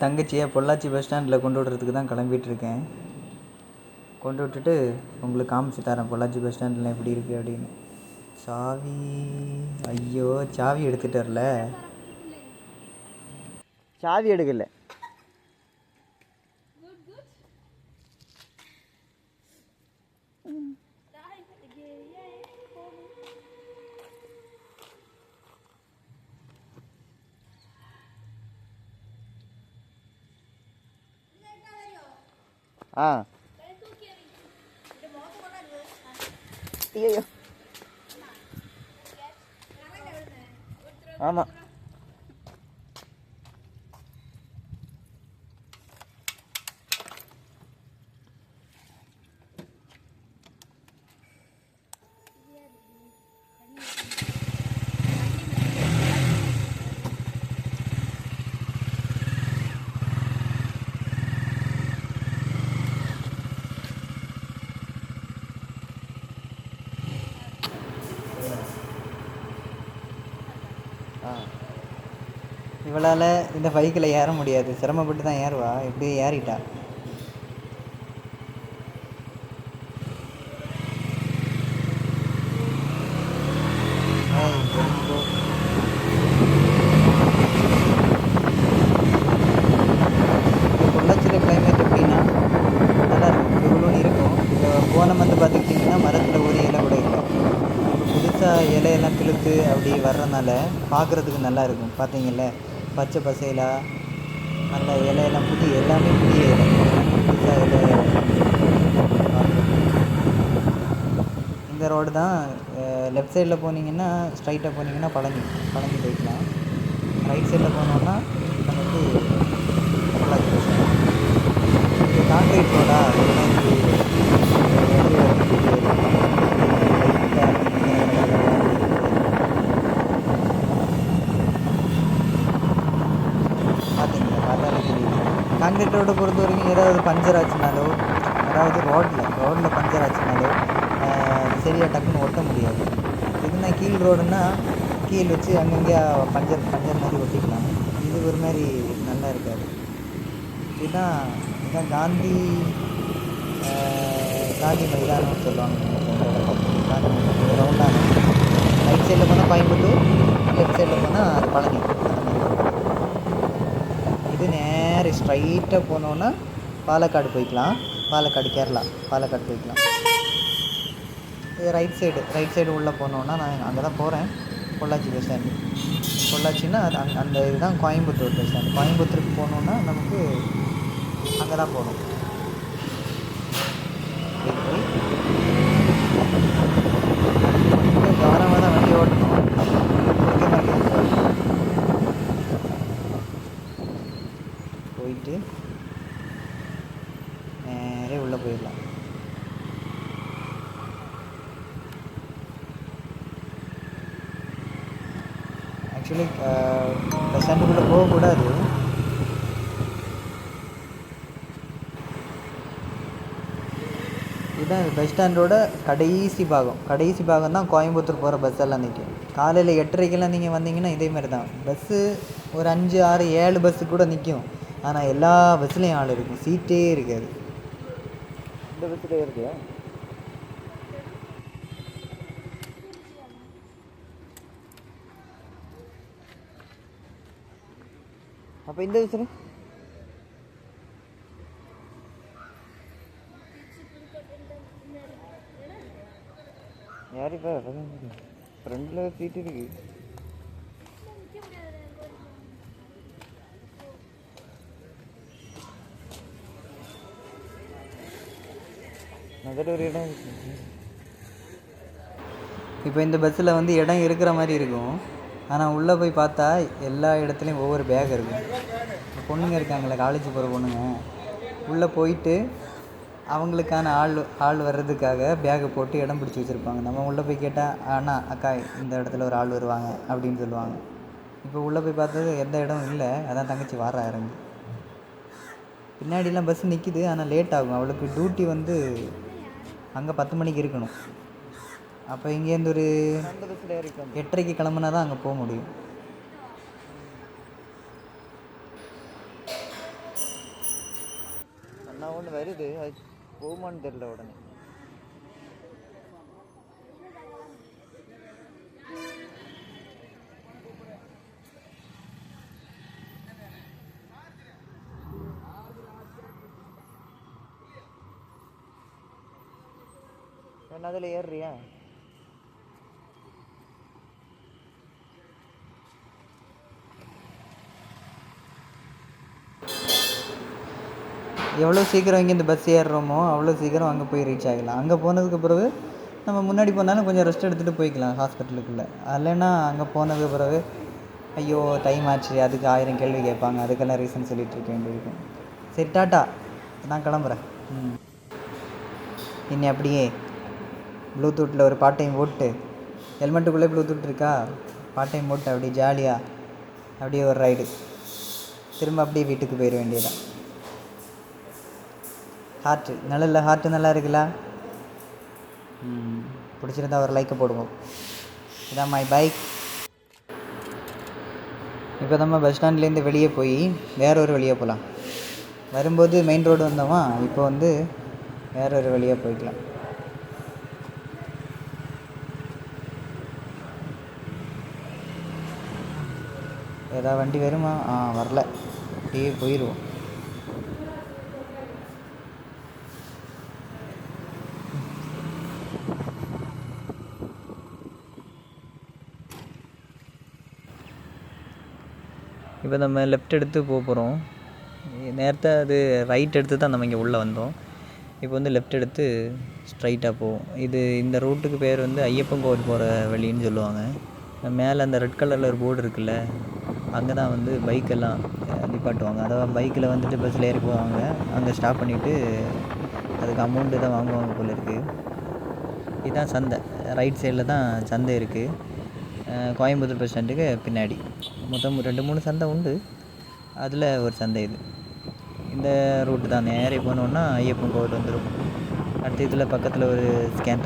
தங்கச்சியை பொள்ளாச்சி பஸ் ஸ்டாண்டில் கொண்டு விடுறதுக்கு தான் கிளம்பிகிட்ருக்கேன். கொண்டு விட்டுட்டு உங்களுக்கு காமிச்சு தரேன் பொள்ளாச்சி பஸ் ஸ்டாண்டில் எப்படி இருக்குது அப்படின்னு. சாவி, ஐயோ சாவி எடுத்துகிட்டு வரல, சாவி எடுக்கல. ஆ ஐயோ ஆமாம். இவளால் இந்த பைக்கில் ஏற முடியாது, சிரமப்பட்டு தான் ஏறுவா. எப்படியே ஏறிட்டா. பொள்ளாச்சியில் கிளைமேட் எப்படின்னா நல்லா இருக்கும், குளுகுளுன்னு இருக்கும். இப்போ போன வந்து பார்த்துக்கிட்டிங்கன்னா மரத்தில் ஒரு இலை கூட இல்லை. இப்போ புதுசாக இலையெல்லாம் கிளுத்து அப்படி வர்றதுனால பார்க்குறதுக்கு நல்லா இருக்கும். பார்த்தீங்கல்ல, பச்சை பசையிலாக நல்ல இலையெல்லாம் புதிய, எல்லாமே புதிய இலை, புதுசாக இலை. இந்த ரோடு தான். லெஃப்ட் சைடில் போனீங்கன்னா, ஸ்ட்ரைட்டாக போனீங்கன்னா பழனி போய்க்கலாம். ரைட் சைடில் போனோன்னா நமக்கு பொள்ளாச்சி பஸ் ஸ்டாண்ட். இது கான்கிரீட் ரோடா, கான்கிரீட் ரோடை பொறுத்த வரைக்கும் ஏதாவது பஞ்சர் ஆச்சுனாலோ, அதாவது ரோட்டில் பஞ்சர் ஆச்சுனாலோ சரியாக டக்குன்னு ஒட்ட முடியாது. இதுனா கீழ் ரோடுன்னா கீழ் வச்சு அங்கங்கே பஞ்சர் மாதிரி ஒட்டிக்கலாம். இது ஒரு மாதிரி நல்லா இருக்காது. இதுதான் காந்தி மைதானம்னு சொல்லுவாங்க. காந்தி மைதானம் ரவுண்டான ரைட் சைடில் போனால் கோயம்புத்தூர், லெஃப்ட் சைடில் போனால் அது பழனி. இது நேரம் ஸ்ட்ரைட்டாக போனோன்னா பாலக்காடு போய்க்கலாம். கேரளா பாலக்காடு போய்க்கலாம். இது ரைட் சைடு உள்ளே போனோன்னா நான் அங்கே தான் போகிறேன். Pollachi bus stand. பொள்ளாச்சின்னா அது அந்த இதுதான் கோயம்புத்தூர் பஸ் ஸ்டாண்டு. கோயம்புத்தூருக்கு போகணுன்னா நமக்கு அங்கே தான் போகணும். கவனமாக தான் வண்டி ஓட்டணும். போயிட்டு நேரே உள்ளே போயிடலாம். ஆக்சுவலி பஸ் ஸ்டாண்டுக்குள்ளே போகக்கூடாது. இதுதான் பஸ் ஸ்டாண்டோட கடைசி பாகம் தான் கோயம்புத்தூர் போகிற பஸ் எல்லாம் நிற்கும். காலையில் 8:30 நீங்கள் வந்தீங்கன்னா இதேமாதிரி தான். பஸ்ஸு ஒரு 5, 6, 7 பஸ்ஸு கூட நிற்கும். ஆனால் எல்லா பஸ்ஸுலேயும் ஆள் இருக்கும், சீட்டே இருக்காது. இந்த பஸ்ஸில் இருக்கு. அப்போ இந்த பஸ்ஸில் யார் இப்போ ஃப்ரெண்டில் சீட் இருக்கு. அதில் ஒரு இடம் இருக்கு. இப்போ இந்த பஸ்ஸில் வந்து இடம் இருக்கிற மாதிரி இருக்கும். ஆனால் உள்ளே போய் பார்த்தா எல்லா இடத்துலையும் ஒவ்வொரு பேக் இருக்கும். பொண்ணுங்க இருக்காங்களே, காலேஜ் போகிற பொண்ணுங்க, உள்ளே போயிட்டு அவங்களுக்கான ஆள் வர்றதுக்காக பேக்கை போட்டு இடம் பிடிச்சி வச்சுருப்பாங்க. நம்ம உள்ளே போய் கேட்டால் அண்ணா அக்கா இந்த இடத்துல ஒரு ஆள் வருவாங்க அப்படின்னு சொல்லுவாங்க. இப்போ உள்ளே போய் பார்த்தது எந்த இடம் இல்லை. அதான் தங்கச்சி வாரா இறங்கி. பின்னாடிலாம் பஸ் நிற்கிது, ஆனால் லேட் ஆகும். அவளுக்கு டியூட்டி வந்து அங்கே 10 மணிக்கு இருக்கணும். அப்போ இங்கேருந்து ஒரு 8:30 கிளம்புனா தான் அங்கே போக முடியும். ஆனால் ஒன்று வருது, அது போகுமான்னு தெரியல உடனே. என்ன அதில் ஏறுறியா? எவ்வளோ சீக்கிரம் இங்கே இந்த பஸ் ஏறுறோமோ அவ்வளோ சீக்கிரம் அங்கே போய் ரீச் ஆகிடலாம். அங்கே போனதுக்கு பிறகு நம்ம முன்னாடி போனாலும் கொஞ்சம் ரெஸ்ட் எடுத்துகிட்டு போய்க்கலாம் ஹாஸ்பிட்டலுக்குள்ளே. இல்லைன்னா அங்கே போனதுக்கு பிறகு ஐயோ டைம் ஆச்சு, அதுக்கு 1000 கேள்வி கேட்பாங்க, அதுக்கெல்லாம் ரீசன் சொல்லிகிட்டு இருக்க வேண்டியிருக்கும். சரி, டாட்டா, நான் கிளம்புறேன். இன்னி அப்படியே ப்ளூடூத்தில் ஒரு பார்ட் டைம் போட்டு, ஹெல்மெட்டுக்குள்ளே ப்ளூடூத் இருக்கா, பார்ட் டைம் போட்டு அப்படியே ஜாலியாக அப்படியே ஒரு ரைடு, திரும்ப அப்படியே வீட்டுக்கு போயிட வேண்டியதான். ஹார்ட்டு நல்ல ஹார்ட்டு நல்லா இருக்குல்ல? பிடிச்சிருந்தா ஒரு லைக்கை போடுவோம். இதான் மை பைக். இப்போ நம்ம பஸ் ஸ்டாண்ட்லேருந்து வெளியே போய் வேற ஒரு வழியாக போகலாம். வரும்போது மெயின் ரோடு வந்தோமா, இப்போ வந்து வேற ஒரு வழியாக போய்க்கலாம். ஏதாவது வண்டி வருமா? வரல, அப்படியே போயிடுவோம். இப்போ நம்ம லெஃப்ட் எடுத்து போகிறோம். நேரத்தை அது ரைட் எடுத்து தான் நம்ம இங்கே உள்ளே வந்தோம். இப்போ வந்து லெஃப்ட் எடுத்து ஸ்ட்ரைட்டாக போவோம். இந்த ரூட்டுக்கு பேர் வந்து ஐயப்பன் கோவில் போகிற வழின்னு சொல்லுவாங்க. மேலே அந்த ரெட் கலரில் ஒரு போர்டு இருக்குல்ல, அங்கே தான் வந்து பைக்கெல்லாம் நிப்பாட்டுவாங்க. அதாவது பைக்கில் வந்துட்டு பஸ்ஸில் ஏறி போவாங்க, அங்கே ஸ்டாப் பண்ணிவிட்டு அதுக்கு அமௌண்ட்டு தான் வாங்குவாங்க போல் இருக்குது. இதுதான் சந்தை, ரைட் சைடில் தான் சந்தை இருக்குது. கோயம்புத்தூர் பஸ் ஸ்டாண்டுக்கு பின்னாடி மொத்தம் 2-3 சந்தை உண்டு, அதில் ஒரு சந்தை இது. இந்த ரூட்டு தான் நேரே போனோன்னா ஐயப்பன் கோவில் வந்துடும். அடுத்த இதில் பக்கத்தில் ஒரு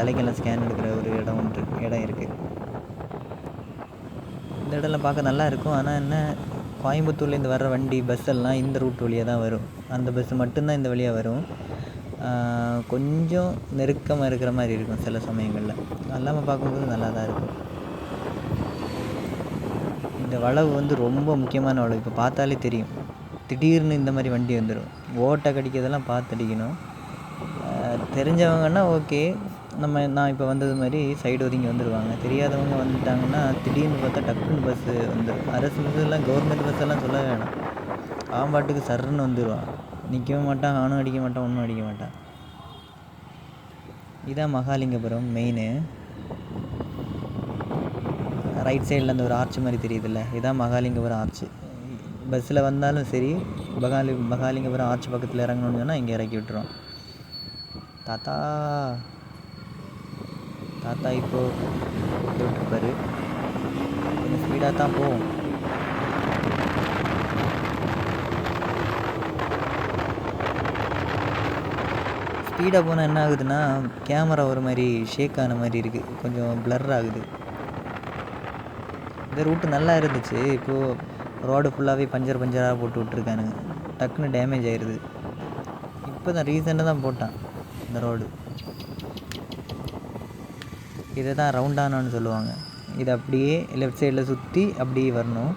தலைக்கெல்லாம் ஸ்கேன் எடுக்கிற ஒரு இடம் இருக்குது. இந்த இடம்லாம் பார்க்க நல்லா இருக்கும். ஆனால் என்ன, கோயம்புத்தூர்லேருந்து வர்ற வண்டி பஸ் எல்லாம் இந்த ரூட் வழியாக தான் வரும். அந்த பஸ்ஸு மட்டும்தான் இந்த வழியாக வரும். கொஞ்சம் நெருக்கமாக இருக்கிற மாதிரி இருக்கும் சில சமயங்களில். எல்லாமே பார்க்கும்போது நல்லா தான் இருக்கும். இந்த வளவு வந்து ரொம்ப முக்கியமான வளவு. இப்போ பார்த்தாலே தெரியும், திடீர்னு இந்த மாதிரி வண்டி வந்துடும். ஓட்டை கடிக்கிறதெல்லாம் பார்த்து அடிக்கணும். தெரிஞ்சவங்கன்னா ஓகே, நான் இப்போ வந்தது மாதிரி சைடு ஒதுங்கி வந்துடுவாங்க. தெரியாதவங்க வந்துட்டாங்கன்னா திடீர்னு பார்த்தா டக்குன்னு பஸ்ஸு வந்துடும். அரசு பஸ்ஸெல்லாம், கவர்மெண்ட் பஸ்ஸெல்லாம் சொல்ல வேணாம், ஆம்பாட்டுக்கு சர்ன்னு வந்துடுவான். நிற்கவும் மாட்டான், ஆணும் அடிக்க மாட்டான், ஒன்றும் அடிக்க மாட்டான். இதான் மகாலிங்கபுரம் மெயினு. ரைட் சைடில் அந்த ஒரு ஆர்ச் மாதிரி தெரியுதுல்ல, இதுதான் மகாலிங்கபுரம் ஆர்ச்சு. பஸ்ஸில் வந்தாலும் சரி, மகாலிங்கபுரம் ஆர்ச் பக்கத்தில் இறங்கணும்னு சொன்னால் இங்கே இறக்கி விட்டுருவோம். தாத்தா இப்போது விட்டுருப்பாரு, கொஞ்சம் ஸ்பீடாக தான் போவோம். ஸ்பீடாக போனால் என்ன ஆகுதுன்னா, கேமரா ஒரு மாதிரி ஷேக் ஆன மாதிரி இருக்குது, கொஞ்சம் பிளர் ஆகுது. இந்த ரூட்டு நல்லா இருந்துச்சு, இப்போது ரோடு ஃபுல்லாகவே பஞ்சராக போட்டு விட்ருக்கானுங்க, டக்குன்னு டேமேஜ் ஆயிடுது. இப்போ தான் ரீசெண்டாக தான் போட்டான் இந்த ரோடு. இதை தான் ரவுண்டானான்னு சொல்லுவாங்க. இது அப்படியே லெஃப்ட் சைடில் சுற்றி அப்படியே வரணும்.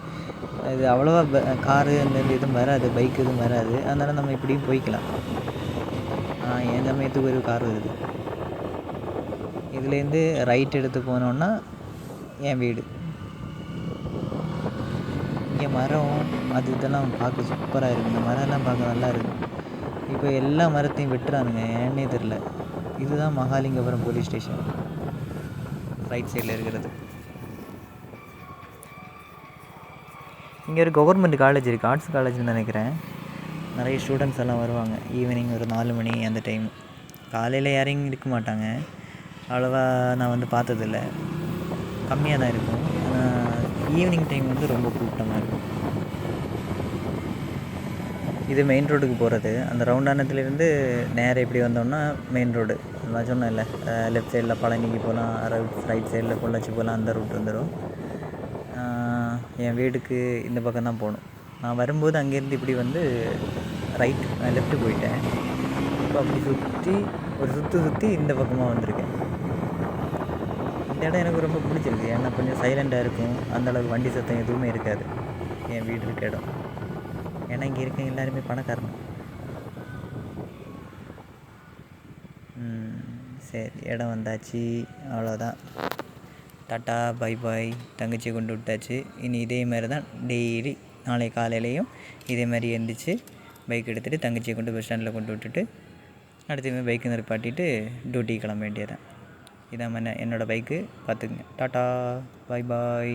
இது அவ்வளோவா காரு அந்த இதுவும் வராது, பைக் எதுவும் வராது. அதனால் நம்ம இப்படியும் போய்க்கலாம். என் சமயத்துக்கு ஒரு கார் வருது. இதுலேருந்து ரைட் எடுத்து போனோன்னா என் வீடு. இங்கே மரம் இதெல்லாம் பார்க்க சூப்பராக இருக்குது. இந்த மரம்லாம் பார்க்க நல்லா இருக்குது. இப்போ எல்லா மரத்தையும் வெட்டுறானுங்க, ஏன்னே தெரில. இதுதான் மகாலிங்கபுரம் போலீஸ் ஸ்டேஷன், ரைட் சைடில் இருக்கிறது. இங்கே ஒரு கவர்மெண்ட் காலேஜ் இருக்குது, ஆர்ட்ஸ் காலேஜ்னு நினைக்கிறேன். நிறைய ஸ்டூடெண்ட்ஸ் எல்லாம் வருவாங்க ஈவினிங் ஒரு 4 மணி அந்த டைம். காலையில் யாரையும் இருக்க மாட்டாங்க அவ்வளோவா, நான் வந்து பார்த்ததில்ல, கம்மியாக தான் இருக்கும். ஆனால் ஈவினிங் டைம் வந்து ரொம்ப கூட்டமாக இருக்கும். இது மெயின் ரோடுக்கு போகிறது. அந்த ரவுண்டானத்துலேருந்து நேராக இப்படி வந்தோம்னா மெயின் ரோடு. நான் சொன்னேன்ல, லெஃப்ட் சைடில் பழனிக்கு போகலாம், ரைட் சைடில் பொள்ளாச்சி போகலாம், அந்த ரூட் வந்துடும். என் வீட்டுக்கு இந்த பக்கம் தான் போகணும். நான் வரும்போது அங்கேருந்து இப்படி வந்து லெஃப்ட்டு போயிட்டேன். இப்போ அப்படி சுற்றி ஒரு சுற்றி இந்த பக்கமாக வந்திருக்கேன். இந்த இடம் எனக்கு ரொம்ப பிடிச்சிருக்கு. ஏன்னா கொஞ்சம் சைலண்டாக இருக்கும், அந்தளவுக்கு வண்டி சத்தம் எதுவுமே இருக்காது என் வீடு இருக்க இடம். ஏன்னா இங்கே இருக்க எல்லாருமே பணக்காரங்க. சரி, இடம் வந்தாச்சு, அவ்வளோதான். Tata bye bye. தங்கச்சியை கொண்டு விட்டாச்சு. இனி இதே மாதிரி தான் டெய்லி நாளை காலையிலையும் இதே மாதிரி எழுந்திரிச்சு பைக் எடுத்துகிட்டு தங்கச்சியை கொண்டு பஸ் ஸ்டாண்டில் கொண்டு விட்டுட்டு அடுத்து பைக்கு நிற்பாட்டிட்டு டியூட்டிக்கு கிளம்ப வேண்டியதான். இதான் என்னோடய பைக்கு, பார்த்துக்குங்க. Tata bye bye.